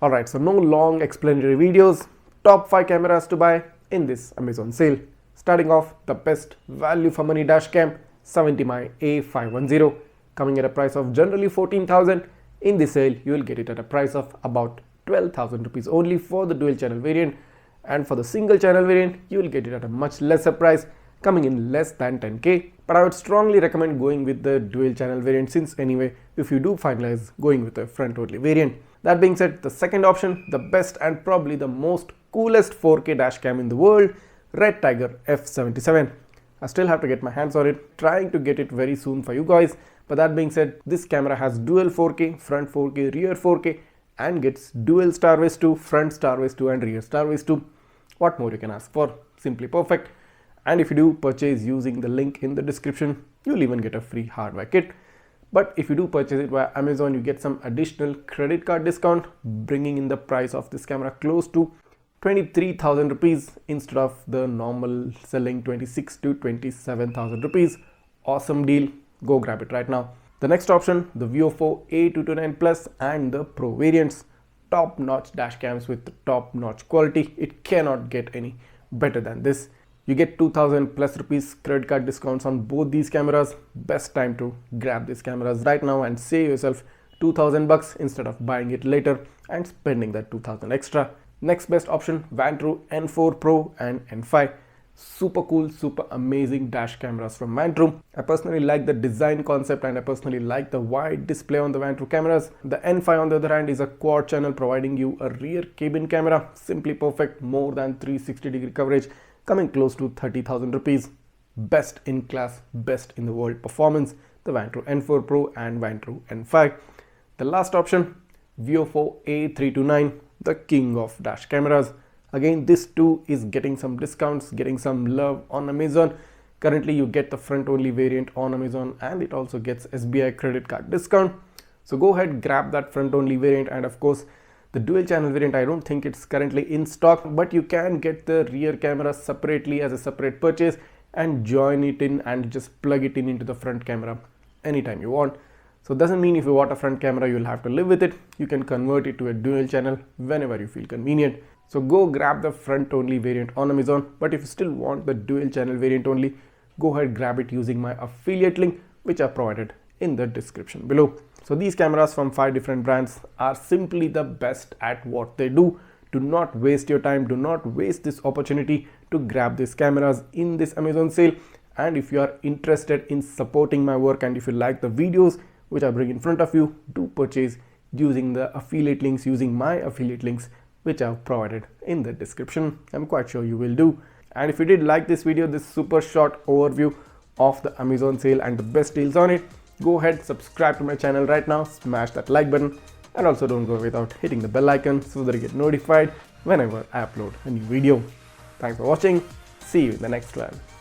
Alright, so no long explanatory videos, top 5 cameras to buy in this Amazon sale. Starting off, the best value for money dashcam, 70mm A510, coming at a price of generally 14,000. In this sale, you will get it at a price of about 12,000 rupees only for the dual channel variant, and for the single channel variant, you will get it at a much lesser price, coming in less than 10k. But I would strongly recommend going with the dual channel variant, since anyway, if you do finalize going with a front only variant. That being said, the second option, the best and probably the most coolest 4K dashcam in the world, Redtiger F77. I still have to get my hands on it, trying to get it very soon for you guys. But that being said, this camera has dual 4K, front 4K, rear 4K, and gets dual StarWays 2, front StarWays 2 and rear StarWays 2. What more you can ask for? Simply perfect. And if you do purchase using the link in the description, you'll even get a free hardware kit. But if you do purchase it via Amazon, you get some additional credit card discount, bringing in the price of this camera close to 23,000 rupees instead of the normal selling 26 to 27,000 rupees. Awesome deal. Go grab it right now. The next option, the VIOFO A229 Plus and the Pro variants. Top-notch dashcams with top-notch quality. It cannot get any better than this. You get 2,000 plus rupees credit card discounts on both these cameras. Best time to grab these cameras right now and save yourself 2,000 bucks instead of buying it later and spending that 2,000 extra. Next best option, Vantrue N4 Pro and N5. Super cool, super amazing dash cameras from Vantrue. I personally like the design concept and I personally like the wide display on the Vantrue cameras. The N5 on the other hand is a quad channel providing you a rear cabin camera. Simply perfect, more than 360-degree coverage, coming close to 30,000 rupees. Best in class, best in the world performance, the Vantrue N4 Pro and Vantrue N5. The last option, VIOFO A329, the king of dash cameras. Again, this too is getting some discounts, getting some love on Amazon. Currently, you get the front only variant on Amazon and it also gets SBI credit card discount. So go ahead, grab that front only variant, and of course, the dual channel variant, I don't think it's currently in stock, but you can get the rear camera separately as a separate purchase and join it in and just plug it in into the front camera anytime you want. So it doesn't mean if you want a front camera, you'll have to live with it. You can convert it to a dual channel whenever you feel convenient. So go grab the front only variant on Amazon, but if you still want the dual channel variant only, go ahead, grab it using my affiliate link, which I provided in the description below. So these cameras from 5 different brands are simply the best at what they do. Do not waste your time. Do not waste this opportunity to grab these cameras in this Amazon sale. And if you are interested in supporting my work and if you like the videos which I bring in front of you, do purchase using the affiliate links, using my affiliate links, which I've provided in the description. I'm quite sure you will do. And if you did like this video, this super short overview of the Amazon sale and the best deals on it, go ahead, subscribe to my channel right now, smash that like button, and also don't go without hitting the bell icon so that you get notified whenever I upload a new video. Thanks for watching. See you in the next one.